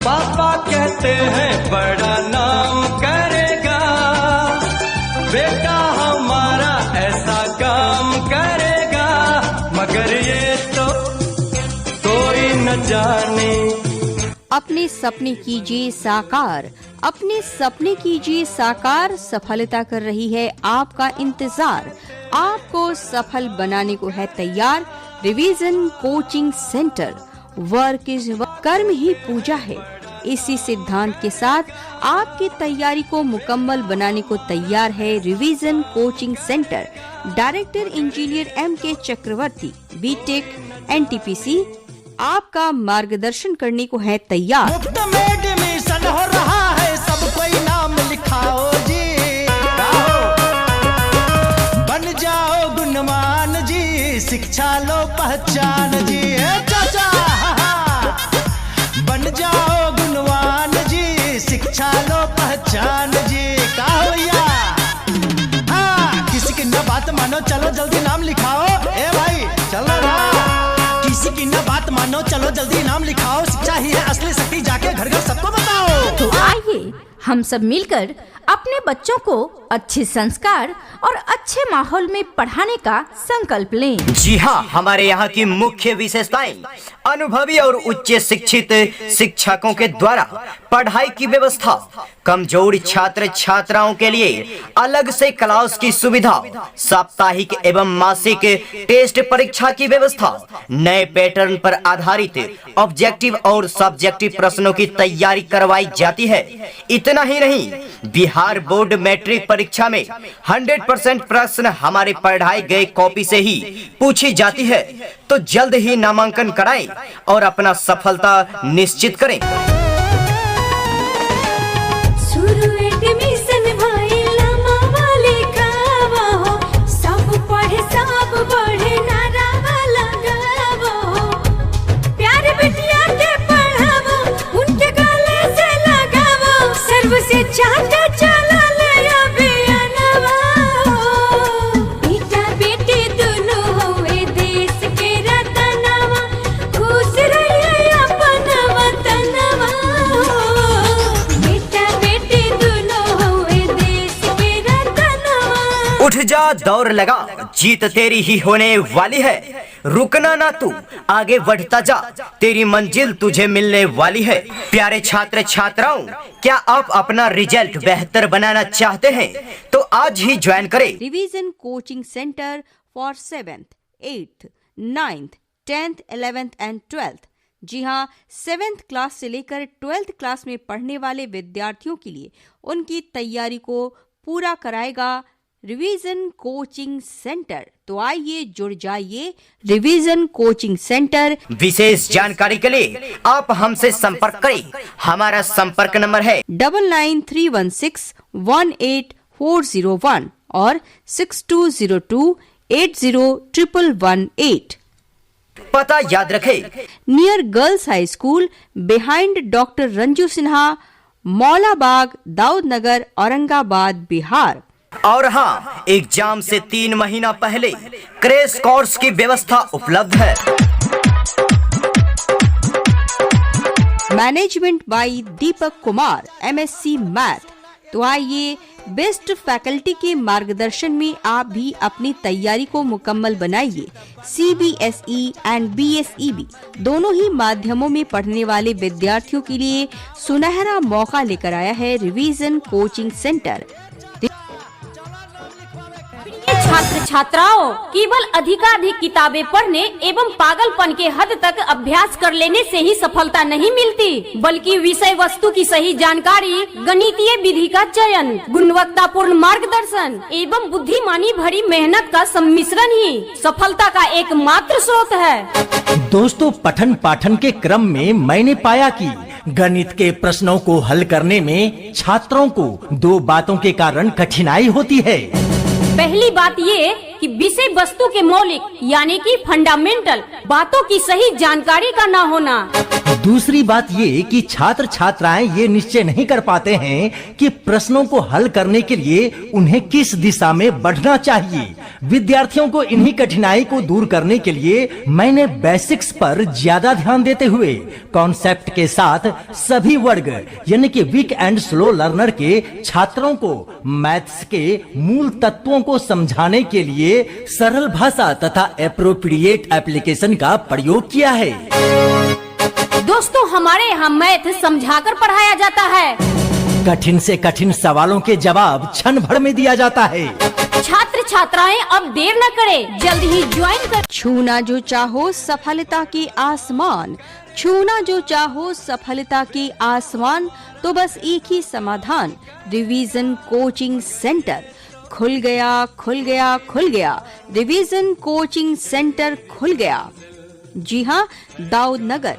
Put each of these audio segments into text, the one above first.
पापा कहते हैं बड़ा नाम करेगा, बेटा हमारा ऐसा काम करेगा, मगर ये तो कोई न जाने। अपने सपने कीजिए साकार, अपने सपने कीजिए साकार, सफलता कर रही है आपका इंतजार, आपको सफल बनाने को है तैयार। Revision coaching centre, work is कर्म ही पूजा है। इसी सिद्धांत के साथ आपकी तैयारी को मुकम्मल बनाने को तैयार है revision coaching centre. Director engineer M.K. चक्रवर्ती, बीटेक NTPC, आपका मार्गदर्शन करने को है तैयार। मुफ्त में एडमिशन हो रहा है, सब कोई नाम लिखाओ जी, बन जाओ गुणवान जी, शिक्षा लो पहचान जी, चाचा बन जाओ गुणवान जी, शिक्षा लो पहचान जी, कहो भैया। हाँ, किसी की न बात मानो, चलो जल्दी नाम लिखाओ, ए भाई चलो ना, किसी की न बात मानो, चलो जल्दी नाम लिखाओ, शिक्षा ही है असली शक्ति, जाके घर घर सबको बताओ। तो आइए हम सब मिलकर अपने बच्चों को अच्छे संस्कार और अच्छे माहौल में पढ़ाने का संकल्प लें। जी हाँ, हमारे यहाँ की मुख्य विशेषताएं अनुभवी और उच्च शिक्षित शिक्षकों के द्वारा पढ़ाई की व्यवस्था, कमजोर छात्र छात्राओं के लिए अलग से क्लास की सुविधा, साप्ताहिक एवं मासिक टेस्ट परीक्षा की व्यवस्था, नए पैटर्न पर आधारित ऑब्जेक्टिव और सब्जेक्टिव प्रश्नों की तैयारी करवाई जाती है। इतना ही नहीं, बिहार बोर्ड मैट्रिक परीक्षा में 100% प्रश्न हमारे पढ़ाए गए कॉपी से ही पूछी जाती है। तो जल्द ही नामांकन कराएं और अपना सफलता निश्चित करें। उठ जा, दौड़ लगा, जीत तेरी ही होने वाली है, रुकना ना तू, आगे बढ़ता जा, तेरी मंजिल तुझे मिलने वाली है। प्यारे छात्र छात्राओं, क्या आप अपना रिजल्ट बेहतर बनाना चाहते हैं? तो आज ही ज्वाइन करें revision coaching centre for 7th, 8th, 9th, 10th, 11th and 12th। जी हाँ, 7th क्लास से लेकर 12th क्लास में पढ़ने वाले विद्यार्थियों के लिए उनकी तैयारी को पूरा कराएगा रिवीजन कोचिंग सेंटर। तो आइए जुड़ जाइए रिवीजन कोचिंग सेंटर। विशेष जानकारी के लिए आप हमसे संपर्क करें। हमारा संपर्क नंबर है 9931618401 और 6202801118। पता याद रखें, near girls high school, behind doctor Ranju Sinha, Maulabagh, Daud Nagar, Aurangabad, Bihar. और हाँ, एग्जाम से 3 महीना पहले क्रैश कोर्स की व्यवस्था उपलब्ध है। Management by Deepak Kumar, MSc math. तो आइए बेस्ट फैकल्टी के मार्गदर्शन में आप भी अपनी तैयारी को मुकम्मल बनाइए। CBSE एंड BSEB दोनों ही माध्यमों में पढ़ने वाले विद्यार्थियों के लिए सुनहरा मौका लेकर आया है रिवीजन कोचिंग सेंटर। छात्र छात्राओं, केवल अधिकाधिक किताबें पढ़ने एवं पागलपन के हद तक अभ्यास कर लेने से ही सफलता नहीं मिलती, बल्कि विषय वस्तु की सही जानकारी, गणितीय विधि का चयन, गुणवत्तापूर्ण मार्गदर्शन एवं बुद्धिमानी भरी मेहनत का सम्मिश्रण ही सफलता का एकमात्र स्रोत है। दोस्तों, पठन पाठन के क्रम में मैंने पाया कि गणित के प्रश्नों को हल करने में छात्रों को 2 बातों के कारण कठिनाई होती है। पहली बात ये कि विषय वस्तु के मौलिक यानी कि फंडामेंटल बातों की सही जानकारी का न होना। दूसरी बात ये कि छात्र छात्राएं ये निश्चय नहीं कर पाते हैं कि प्रश्नों को हल करने के लिए उन्हें किस दिशा में बढ़ना चाहिए। विद्यार्थियों को इन्हीं कठिनाई को दूर करने के लिए मैंने बेसिक्स पर ज्यादा ध्यान देते हुए कॉन्सेप्ट के साथ सभी वर्ग यानी कि वीक एंड स्लो लर्नर के छात्रों को मैथ्स के मूल तत्वों को समझाने के लिए सरल भाषा तथा एप्रोप्रिएट एप्लीकेशन का प्रयोग किया है। दोस्तों, हमारे यहाँ मैथ समझाकर पढ़ाया जाता है। कठिन से कठिन सवालों के जवाब क्षण भर में दिया जाता है। छात्र छात्राएं अब देर न करें, जल्द ही ज्वाइन कर। छूना जो चाहो सफलता के आसमान, छूना जो चाहो सफलता के आसमान, तो बस एक ही समाधान, रिवीजन कोचिंग सेंटर। खुल गया खुल गया खुल गया, रिवीजन कोचिंग सेंटर खुल गया। जी हाँ, दाऊद नगर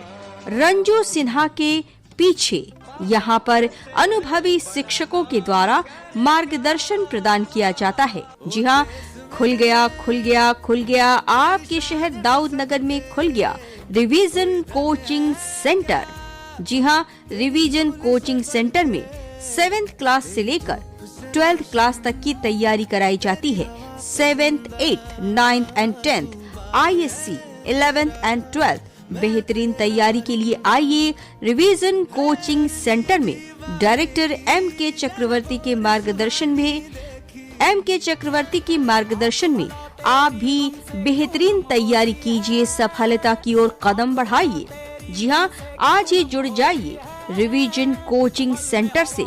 रंजू सिन्हा के पीछे यहाँ पर अनुभवी शिक्षकों के द्वारा मार्गदर्शन प्रदान किया जाता है। जी हाँ, खुल गया खुल गया खुल गया, आपके शहर दाऊद नगर में खुल गया रिवीजन कोचिंग सेंटर। जी हाँ, रिवीजन कोचिंग सेंटर में 7th क्लास से लेकर 12th क्लास तक की तैयारी कराई जाती है। 7th, 8th, 9th and 10th, ISC, 11th and 12th बेहतरीन तैयारी के लिए आइए रिवीजन कोचिंग सेंटर में। डायरेक्टर MK चक्रवर्ती के मार्गदर्शन में आप भी बेहतरीन तैयारी कीजिए, सफलता की ओर कदम बढ़ाइए। जी हाँ, आज ही जुड़ जाइए रिवीजन कोचिंग सेंटर से।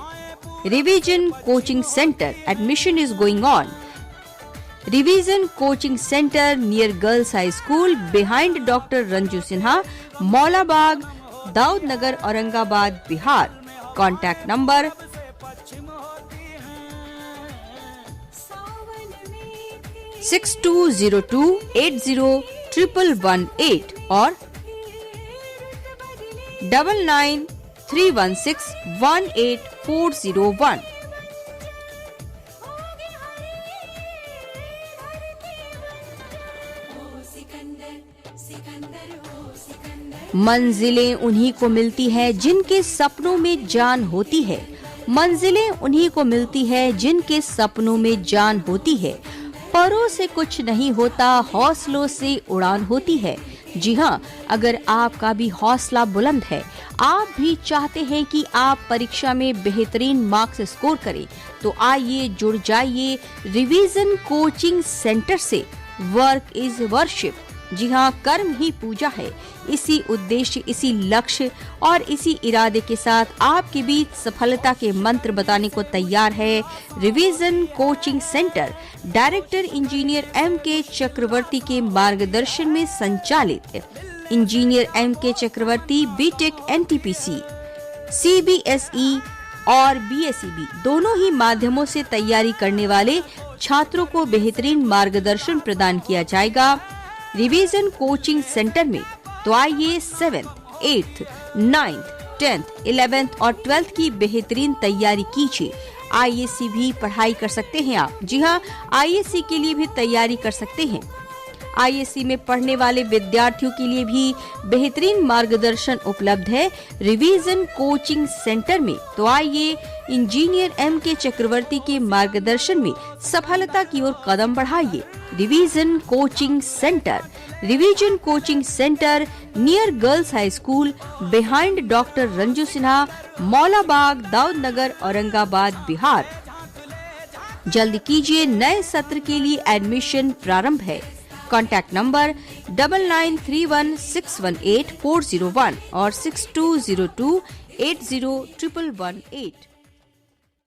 Revision coaching centre admission is going on. Revision coaching centre near girls high school behind doctor Ranju Sinha, Maulabagh, Daud Nagar, Aurangabad, Bihar. Contact number 6202801118 और 9931618401। मंजिलें उन्हीं को मिलती है जिनके सपनों में जान होती है। मंजिलें उन्हीं को मिलती है जिनके सपनों में जान होती है। परों से कुछ नहीं होता, हौसलों से उड़ान होती है। जी हाँ, अगर आपका भी हौसला बुलंद है, आप भी चाहते हैं कि आप परीक्षा में बेहतरीन मार्क्स स्कोर करें, तो आइए जुड़ जाइए रिवीजन कोचिंग सेंटर से। Work is worship. जी हाँ, कर्म ही पूजा है। इसी उद्देश्य, इसी लक्ष्य और इसी इरादे के साथ आपके बीच सफलता के मंत्र बताने को तैयार है revision coaching centre. Director engineer MK चक्रवर्ती के मार्गदर्शन में संचालित। इंजीनियर MK चक्रवर्ती BTech NTPC, CBSE और BSEB दोनों ही माध्यमों से तैयारी करने वाले छात्रों को बेहतरीन मार्गदर्शन प्रदान किया जाएगा रिवीजन कोचिंग सेंटर में। तो आइए 7th, 8th, 9th, 10th, 11th और 12th की बेहतरीन तैयारी कीजिए। ISC भी पढ़ाई कर सकते हैं आप। जी हाँ, ISC के लिए भी तैयारी कर सकते हैं। ISC में पढ़ने वाले विद्यार्थियों के लिए भी बेहतरीन मार्गदर्शन उपलब्ध है रिवीजन कोचिंग सेंटर में। तो आइए इंजीनियर MK चक्रवर्ती के मार्गदर्शन में सफलता की ओर कदम बढ़ाइए। Revision coaching centre, revision coaching centre near girls high school behind doctor Ranju Sinha, Maulabagh, Daud Nagar, Aurangabad, Bihar. जल्द कीजिए, नए सत्र के लिए एडमिशन प्रारंभ है। कॉन्टैक्ट नंबर 9931618401 और 6202801118।